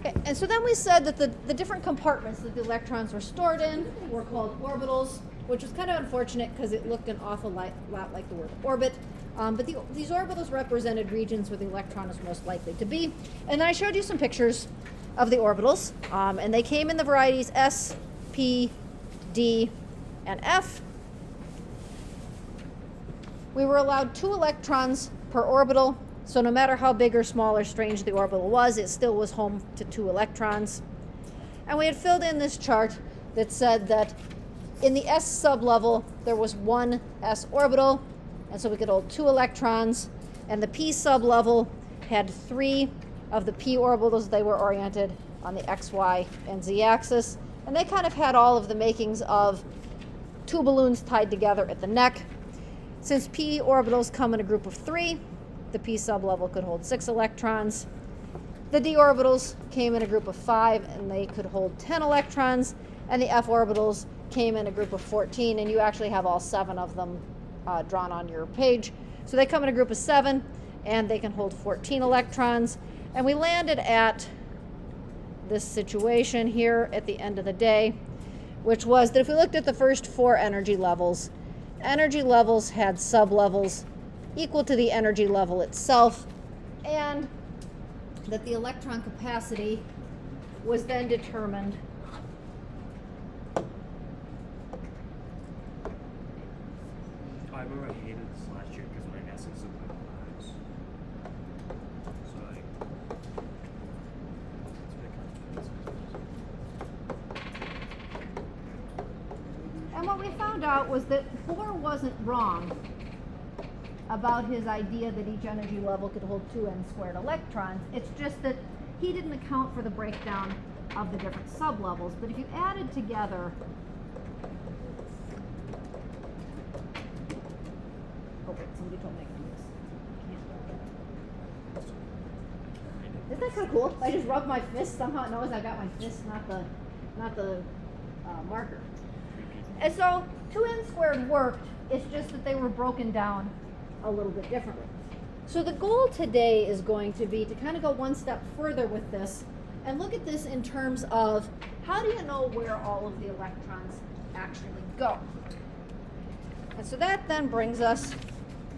Okay, and so then we said that the different compartments that the electrons were stored in were called orbitals, which was kind of unfortunate because it looked an awful lot like the word orbit. But these orbitals represented regions where the electron is most likely to be. And then I showed you some pictures of the orbitals, and they came in the varieties S, P, D, and F. We were allowed 2 electrons per orbital, so no matter how big or small or strange the orbital was, it still was home to 2 electrons. And we had filled in this chart that said that in the S sublevel, there was 1 S orbital, and so we could hold 2 electrons, and the P sublevel had 3 of the P orbitals. They were oriented on the X, Y, and Z axis, and they kind of had all of the makings of 2 balloons tied together at the neck. Since P orbitals come in a group of 3, the P sublevel could hold 6 electrons. The D orbitals came in a group of 5, and they could hold 10 electrons, and the F orbitals came in a group of 14, and you actually have all 7 of them drawn on your page. So they come in a group of 7, and they can hold 14 electrons. And we landed at this situation here at the end of the day, which was that if we looked at the first 4 energy levels had sublevels equal to the energy level itself, and that the electron capacity was then determined I remember I hated this last year because my guesses of my lives. So And what we found out was that Bohr wasn't wrong about his idea that each energy level could hold 2n² electrons. It's just that he didn't account for the breakdown of the different sublevels. But if you added together, oh wait, somebody told me I could do this. Isn't that kind of cool? I just rubbed my fist. Somehow it knows I got my fist, not the marker. And so 2n² worked. It's just that they were broken down a little bit differently. So the goal today is going to be to kind of go one step further with this and look at this in terms of how do you know where all of the electrons actually go? And so that then brings us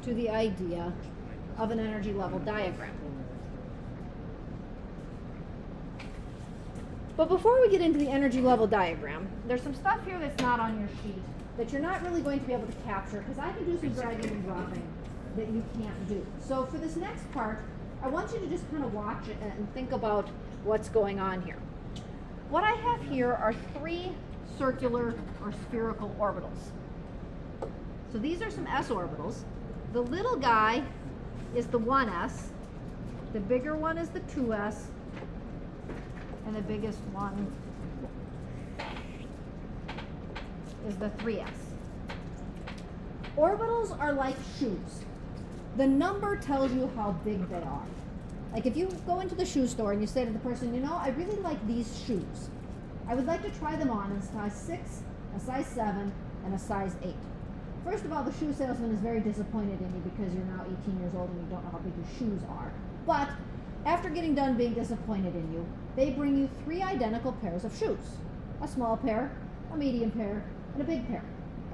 to the idea of an energy level diagram. But before we get into the energy level diagram, there's some stuff here that's not on your sheet that you're not really going to be able to capture because I can do some dragging and dropping that you can't do. So for this next part, I want you to just kind of watch it and think about what's going on here. What I have here are 3 circular or spherical orbitals. So these are some s orbitals. The little guy is the 1s, the bigger one is the 2s, and the biggest one is the 3s. Orbitals are like shoes. The number tells you how big they are. Like if you go into the shoe store and you say to the person, you know, I really like these shoes. I would like to try them on in a size 6, a size 7, and a size 8. First of all, the shoe salesman is very disappointed in you because you're now 18 years old and you don't know how big your shoes are. But after getting done being disappointed in you, they bring you 3 identical pairs of shoes. A small pair, a medium pair, and a big pair.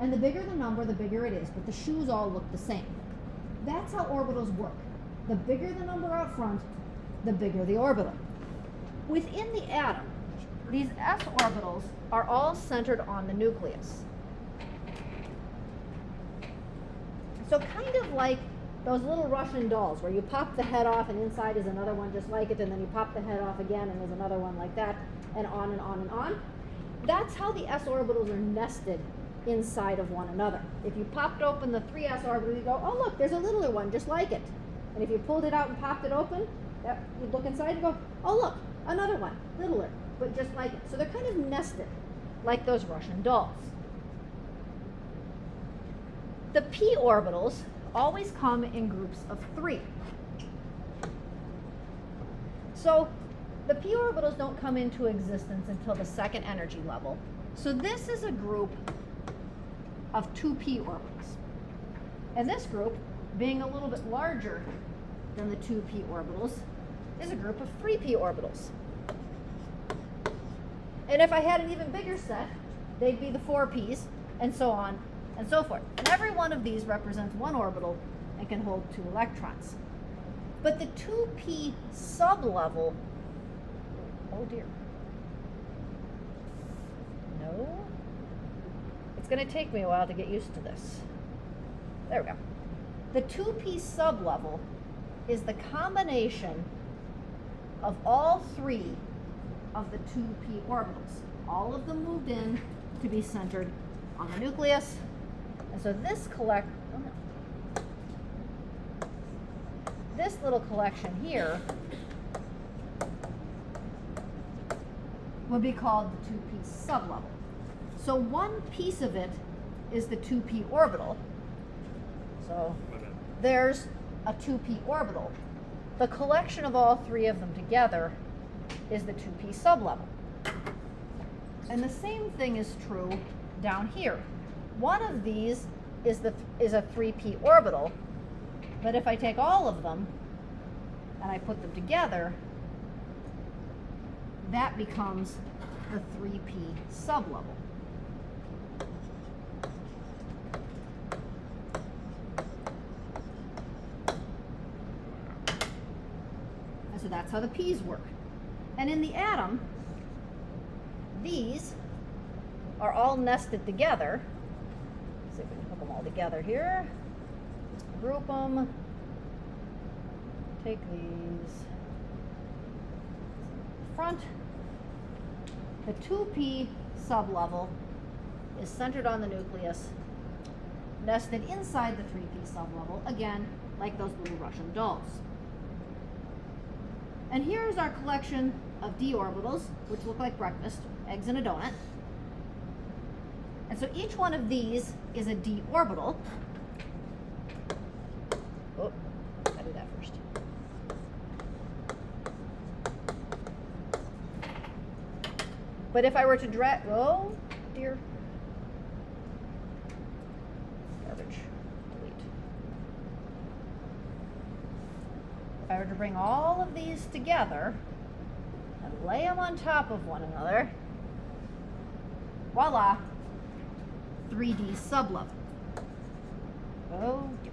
And the bigger the number, the bigger it is, but the shoes all look the same. That's how orbitals work. The bigger the number out front, the bigger the orbital. Within the atom, these s orbitals are all centered on the nucleus. So kind of like those little Russian dolls where you pop the head off and inside is another one just like it, and then you pop the head off again and there's another one like that, and on and on and on. That's how the s orbitals are nested inside of one another. If you popped open the 3s orbital, you go, oh look, there's a littler one just like it. And if you pulled it out and popped it open, you look inside and go, oh look, another one, littler, but just like it. So they're kind of nested, like those Russian dolls. The p orbitals always come in groups of 3. So the p orbitals don't come into existence until the 2nd energy level. So this is a group of 2p orbitals. And this group, being a little bit larger than the 2p orbitals, is a group of 3p orbitals. And if I had an even bigger set, they'd be the 4p's, and so on and so forth. And every one of these represents one orbital and can hold 2 electrons. But the 2p sublevel, oh dear. No. It's going to take me a while to get used to this. There we go. The 2p sublevel is the combination of all 3 of the 2p orbitals. All of them moved in to be centered on the nucleus. And so this this little collection here would be called the 2p sublevel. So one piece of it is the 2p orbital. So there's a 2p orbital. The collection of all 3 of them together is the 2p sublevel. And the same thing is true down here. One of these is a 3p orbital, but if I take all of them and I put them together, that becomes the 3p sublevel. And so that's how the p's work. And in the atom, these are all nested together. Let's see if we can hook them all together here. Group them. Take these front. The 2p sublevel is centered on the nucleus, nested inside the 3p sublevel, again, like those little Russian dolls. And here's our collection of d orbitals, which look like breakfast, eggs in a donut. And so each one of these is a d orbital. Oh, I do that first. But if I were to drag, oh dear, garbage, delete. If I were to bring all of these together and lay them on top of one another, voila, 3D sublevel. Oh dear.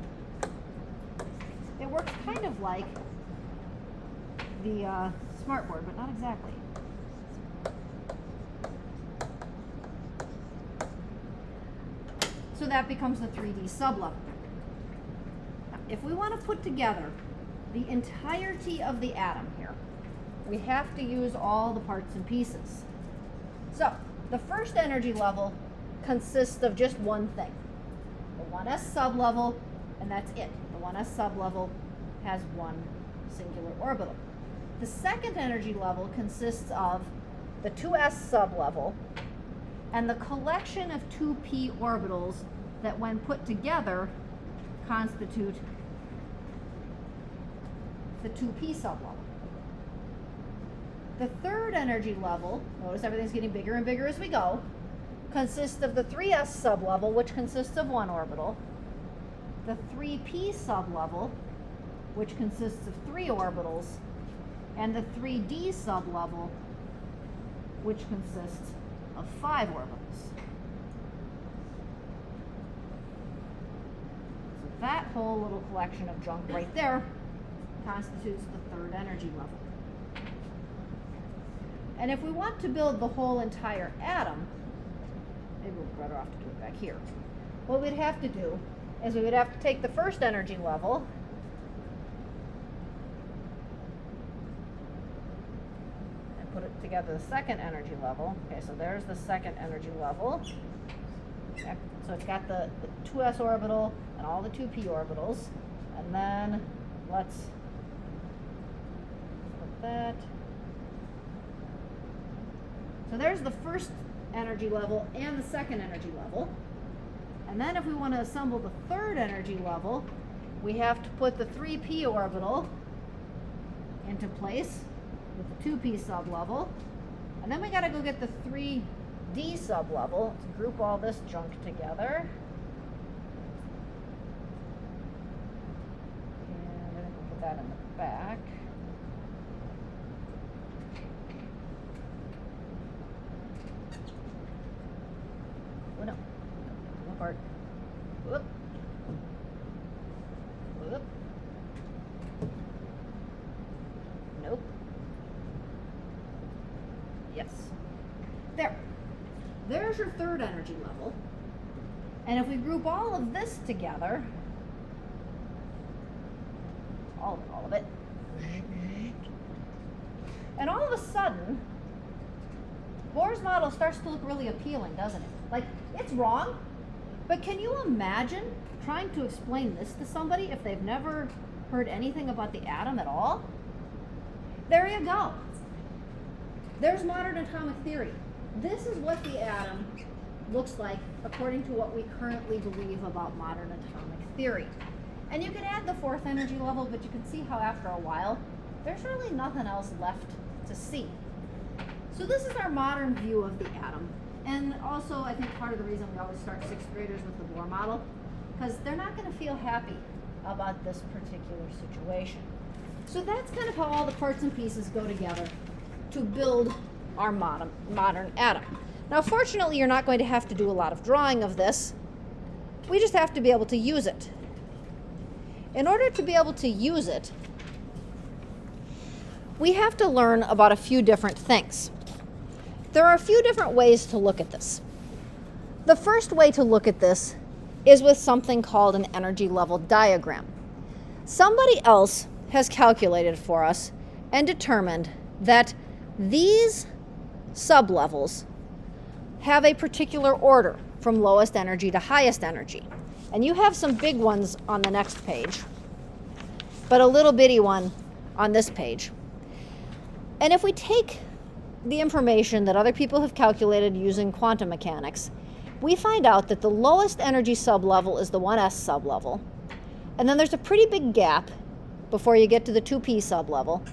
It works kind of like the smartboard, but not exactly. So that becomes the 3D sublevel. Now, if we want to put together the entirety of the atom here, we have to use all the parts and pieces. So the first energy level consists of just one thing, the 1s sublevel, and that's it. The 1s sublevel has one singular orbital. The second energy level consists of the 2s sublevel and the collection of 2p orbitals that, when put together, constitute the 2p sublevel. The third energy level, notice everything's getting bigger and bigger as we go, consists of the 3s sublevel, which consists of one orbital, the 3p sublevel, which consists of 3 orbitals, and the 3d sublevel, which consists of 5 orbitals. So that whole little collection of junk right there constitutes the third energy level. And if we want to build the whole entire atom, maybe we'll be better off to do it back here. What we'd have to do is we would have to take the first energy level and put it together the second energy level. Okay, so there's the second energy level. Okay, so it's got the 2s orbital and all the 2p orbitals. And then let's put that. So there's the first energy level and the second energy level. And then if we want to assemble the third energy level, we have to put the 3p orbital into place with the 2p sublevel. And then we got to go get the 3d sublevel to group all this junk together. And I think we'll put that in the back. Yes. There. There's your third energy level. And if we group all of this together, all of it, and all of a sudden, Bohr's model starts to look really appealing, doesn't it? Like, it's wrong, but can you imagine trying to explain this to somebody if they've never heard anything about the atom at all? There you go. There's modern atomic theory. This is what the atom looks like according to what we currently believe about modern atomic theory. And you can add the fourth energy level, but you can see how after a while, there's really nothing else left to see. So this is our modern view of the atom. And also, I think part of the reason we always start sixth graders with the Bohr model, because they're not going to feel happy about this particular situation. So that's kind of how all the parts and pieces go together to build our modern atom. Now, fortunately, you're not going to have to do a lot of drawing of this. We just have to be able to use it. In order to be able to use it, we have to learn about a few different things. There are a few different ways to look at this. The first way to look at this is with something called an energy level diagram. Somebody else has calculated for us and determined that these sublevels have a particular order from lowest energy to highest energy. And you have some big ones on the next page, but a little bitty one on this page. And if we take the information that other people have calculated using quantum mechanics, we find out that the lowest energy sublevel is the 1s sublevel. And then there's a pretty big gap before you get to the 2p sublevel,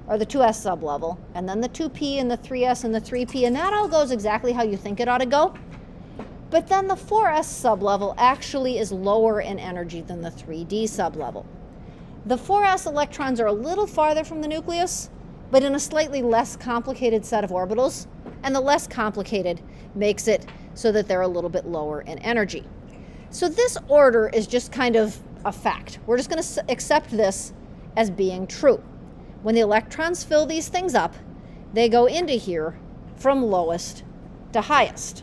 or the 2s sublevel, and then the 2p and the 3s and the 3p, and that all goes exactly how you think it ought to go. But then the 4s sublevel actually is lower in energy than the 3d sublevel. The 4s electrons are a little farther from the nucleus, but in a slightly less complicated set of orbitals, and the less complicated makes it so that they're a little bit lower in energy. So this order is just kind of a fact. We're just going to accept this as being true. When the electrons fill these things up, they go into here from lowest to highest.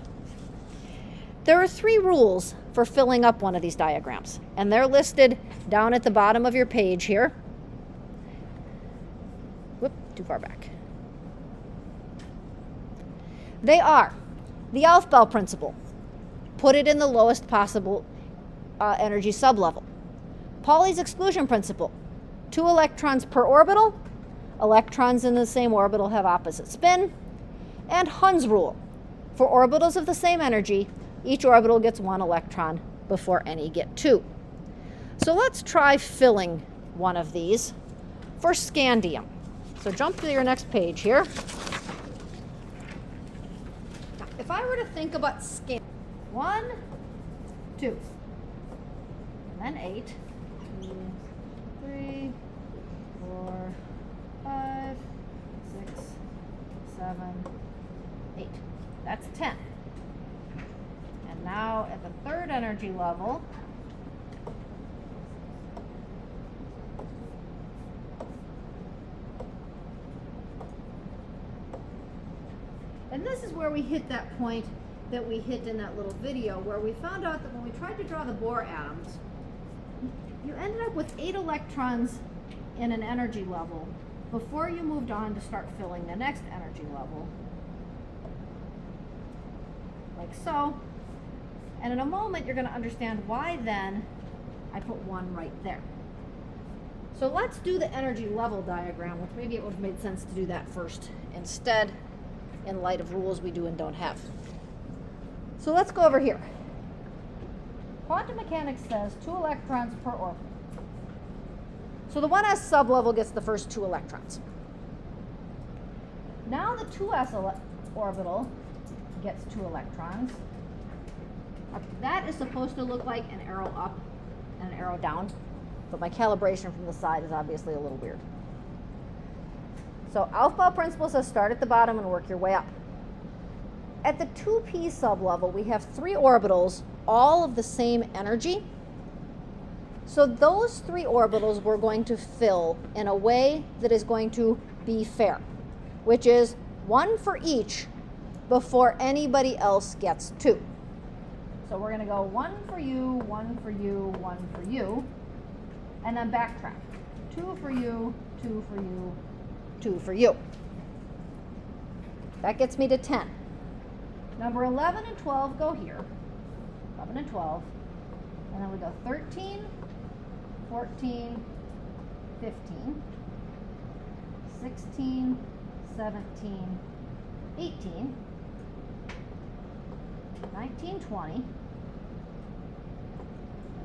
There are 3 rules for filling up one of these diagrams, and they're listed down at the bottom of your page here. Whoop, too far back. They are the Aufbau principle. Put it in the lowest possible energy sublevel. Pauli's exclusion principle. 2 electrons per orbital. Electrons in the same orbital have opposite spin. And Hund's rule. For orbitals of the same energy, each orbital gets 1 electron before any get 2. So let's try filling one of these for scandium. So jump to your next page here. If I were to think about scandium, 1, 2, and then 8, 2, 3, 4, 5, 6, 7, 8. That's 10. And now at the third energy level, and this is where we hit that point that we hit in that little video where we found out that when we tried to draw the Bohr atoms, you ended up with 8 electrons in an energy level before you moved on to start filling the next energy level, like so. And in a moment, you're going to understand why then I put 1 right there. So let's do the energy level diagram, which maybe it would have made sense to do that first instead, in light of rules we do and don't have. So let's go over here. Quantum mechanics says 2 electrons per orbital. So the 1s sublevel gets the first 2 electrons. Now the 2s orbital gets 2 electrons. That is supposed to look like an arrow up and an arrow down, but my calibration from the side is obviously a little weird. So Aufbau principle says start at the bottom and work your way up. At the 2p sublevel, we have 3 orbitals, all of the same energy. So those 3 orbitals we're going to fill in a way that is going to be fair, which is one for each before anybody else gets 2. So we're going to go 1 for you, 1 for you, 1 for you, and then backtrack. 2 for you, 2 for you, 2 for you. That gets me to 10. Number 11 and 12 go here. 11 and 12. And then we go 13, 14, 15, 16, 17, 18, 19, 20. And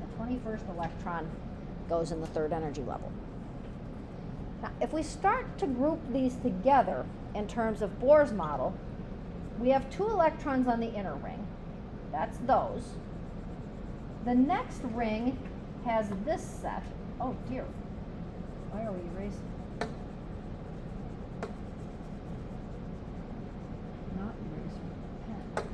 the 21st electron goes in the 3rd energy level. Now, if we start to group these together in terms of Bohr's model, we have 2 electrons on the inner ring. That's those. The next ring has this set. Oh dear. Why are we erasing? Not erasing. Pen.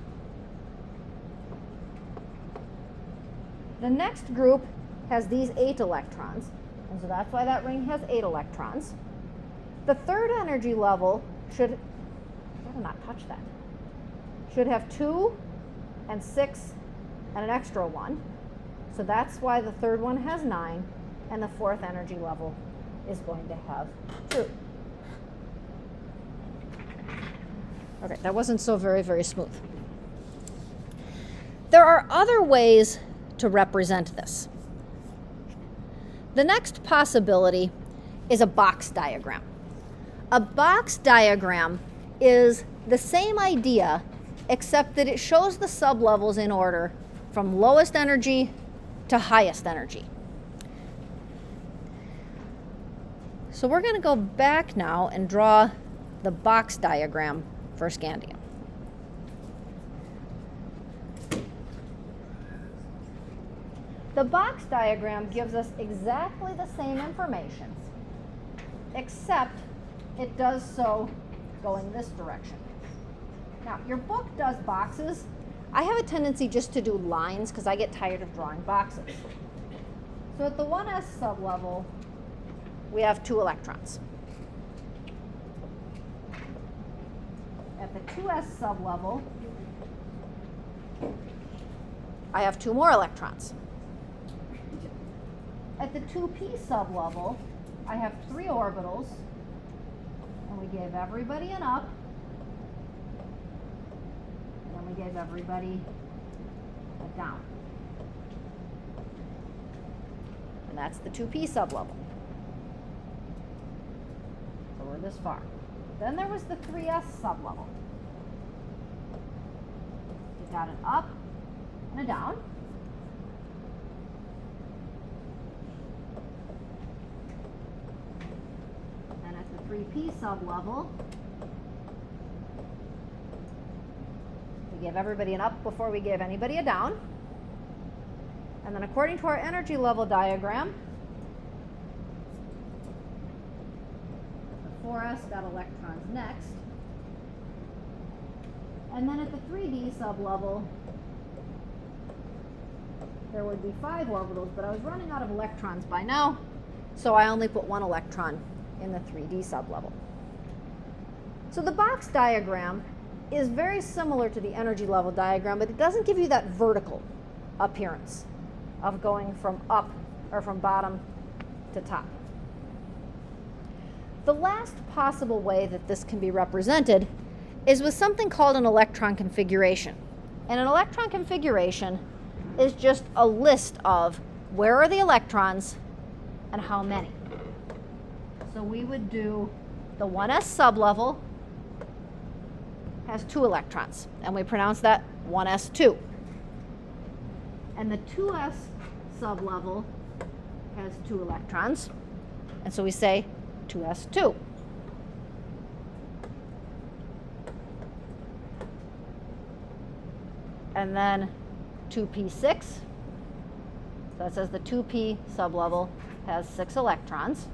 The next group has these 8 electrons. And so that's why that ring has 8 electrons. The 3rd energy level should, better not touch that, should have 2 and 6 and an extra 1. So that's why the 3rd one has 9, and the 4th energy level is going to have 2. Okay, that wasn't so very, very smooth. There are other ways to represent this. The next possibility is a box diagram. A box diagram is the same idea, except that it shows the sublevels in order from lowest energy to highest energy. So we're going to go back now and draw the box diagram for scandium. The box diagram gives us exactly the same information, except it does so going this direction. Now, your book does boxes. I have a tendency just to do lines because I get tired of drawing boxes. So at the 1s sublevel, we have 2 electrons. At the 2s sublevel, I have 2 more electrons. At the 2p sublevel, I have 3 orbitals, and we gave everybody an up, and then we gave everybody a down. And that's the 2p sublevel. So we're this far. Then there was the 3s sublevel. We got an up and a down. And at the 3p sublevel, we gave everybody an up before we gave anybody a down. And then according to our energy level diagram, the 4s got electrons next. And then at the 3d sublevel, there would be 5 orbitals, but I was running out of electrons by now, so I only put 1 electron in the 3d sublevel. So the box diagram is very similar to the energy level diagram, but it doesn't give you that vertical appearance of going from up or from bottom to top. The last possible way that this can be represented is with something called an electron configuration. And an electron configuration is just a list of where are the electrons and how many. So we would do the 1s sublevel has 2 electrons, and we pronounce that 1s2. And the 2s sublevel has 2 electrons, and so we say 2s2. And then 2p6, so that says the 2p sublevel has 6 electrons.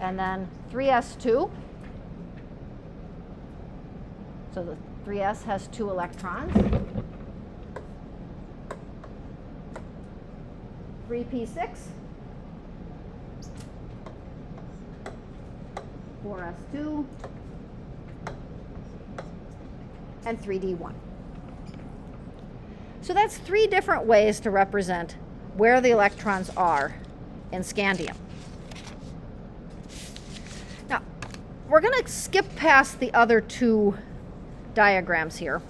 And then 3s2, so the 3s has 2 electrons. 3p6 4s2, and 3d1. So that's 3 different ways to represent where the electrons are in scandium. Now, we're going to skip past the other 2 diagrams here.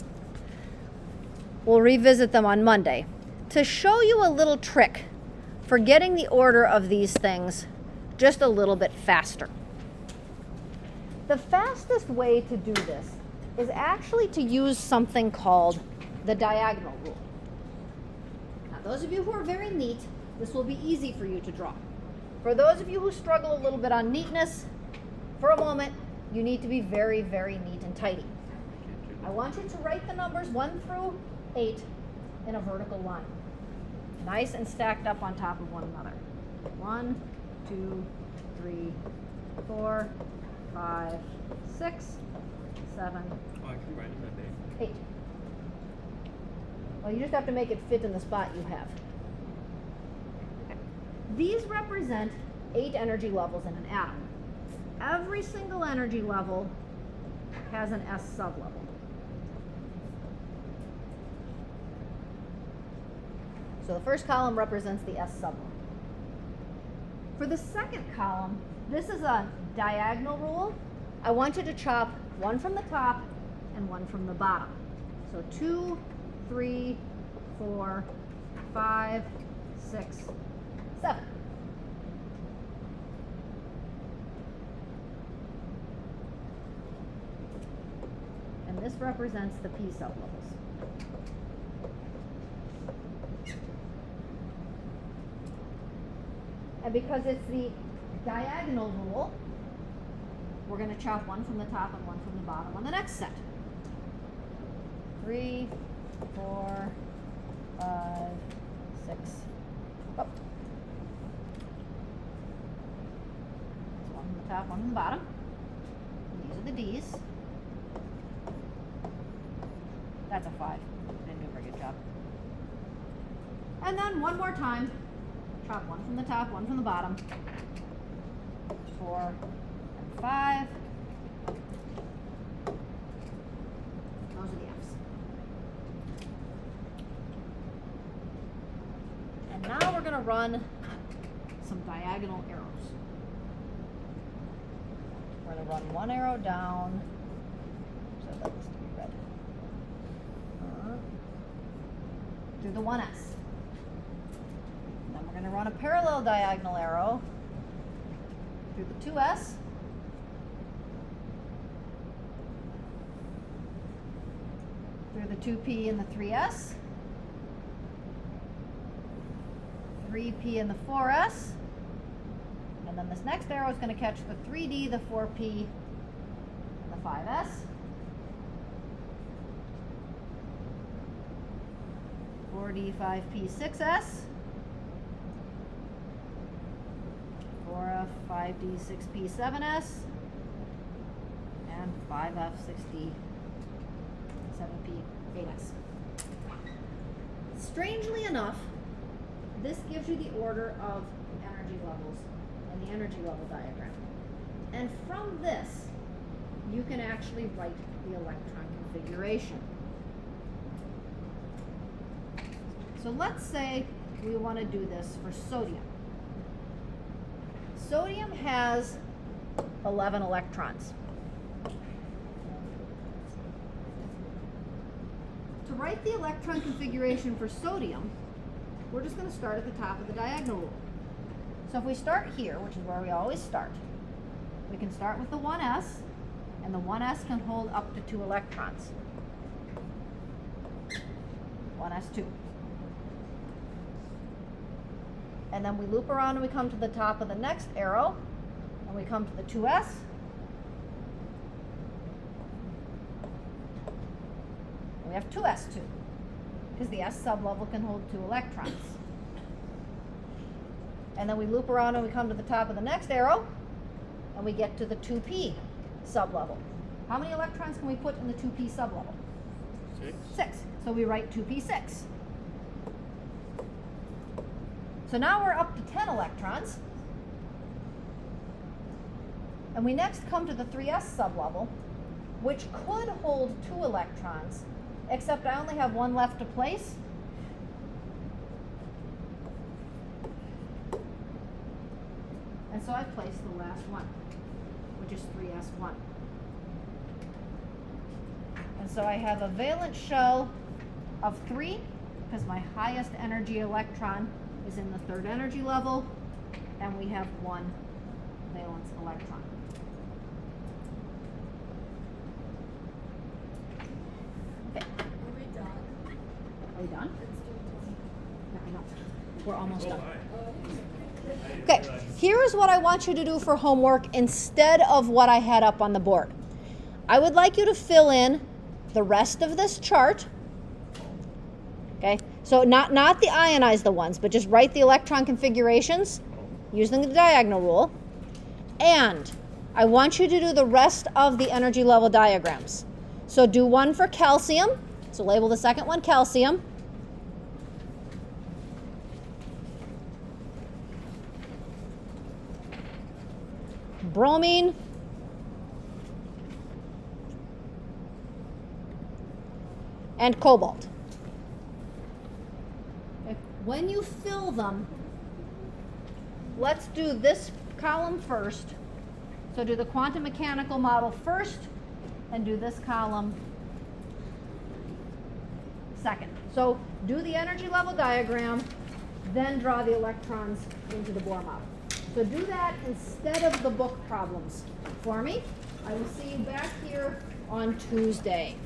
We'll revisit them on Monday to show you a little trick for getting the order of these things just a little bit faster. The fastest way to do this is actually to use something called the diagonal rule. Now, those of you who are very neat, this will be easy for you to draw. For those of you who struggle a little bit on neatness, for a moment, you need to be very, very neat and tidy. I want you to write the numbers 1 through 8 in a vertical line. Nice and stacked up on top of one another. 1, 2, 3, 4, 5, 6, 7, Oh, I can write it that big. 8. Well, you just have to make it fit in the spot you have. Okay. These represent 8 energy levels in an atom. Every single energy level has an S sublevel. So the first column represents the S sublevel. For the second column, this is a diagonal rule. I want you to chop 1 from the top and 1 from the bottom. So 2, 3, 4, 5, 6, 7. And this represents the P sublevels. And because it's the diagonal rule, we're going to chop 1 from the top and 1 from the bottom on the next set. 3, 4, 5, 6. Oh. So 1 from the top, 1 from the bottom. And these are the D's. That's a 5. Didn't do a very good job. And then one more time. Chop 1 from the top, 1 from the bottom. 4 and 5. Those are the F's. And now we're going to run some diagonal arrows. We're going to run 1 arrow down. So that needs to be red. Through the 1s. We're going to run a parallel diagonal arrow through the 2s, through the 2p and the 3s, 3p and the 4s, and then this next arrow is going to catch the 3d, the 4p, and the 5s. 4d, 5p, 6s. 4f, 5d, 6p, 7s, and 5f, 6d, 7p, 8s. Strangely enough, this gives you the order of energy levels in the energy level diagram. And from this, you can actually write the electron configuration. So let's say we want to do this for sodium. Sodium has 11 electrons. To write the electron configuration for sodium, we're just going to start at the top of the diagonal rule. So if we start here, which is where we always start, we can start with the 1s, and the 1s can hold up to 2 electrons. 1s2. And then we loop around and we come to the top of the next arrow, and we come to the 2s. And we have 2s2, because the s sublevel can hold 2 electrons. And then we loop around and we come to the top of the next arrow, and we get to the 2p sublevel. How many electrons can we put in the 2p sublevel? 6. 6. So we write 2p6. So now we're up to 10 electrons. And we next come to the 3s sublevel, which could hold 2 electrons, except I only have one left to place. And so I place the last one, which is 3s1. And so I have a valence shell of 3, because my highest energy electron is in the 3rd energy level, and we have 1 valence electron. Okay. Are we done? Are we done? Let's do it. No, I know. We're almost done. I Okay, here is what I want you to do for homework instead of what I had up on the board. I would like you to fill in the rest of this chart. Okay, so not the ionized the ones, but just write the electron configurations using the diagonal rule. And I want you to do the rest of the energy level diagrams. So do one for calcium. So label the second one calcium. Bromine. And cobalt. Okay. When you fill them, let's do this column first. So do the quantum mechanical model first, and do this column second. So do the energy level diagram, then draw the electrons into the Bohr model. So do that instead of the book problems for me. I will see you back here on Tuesday.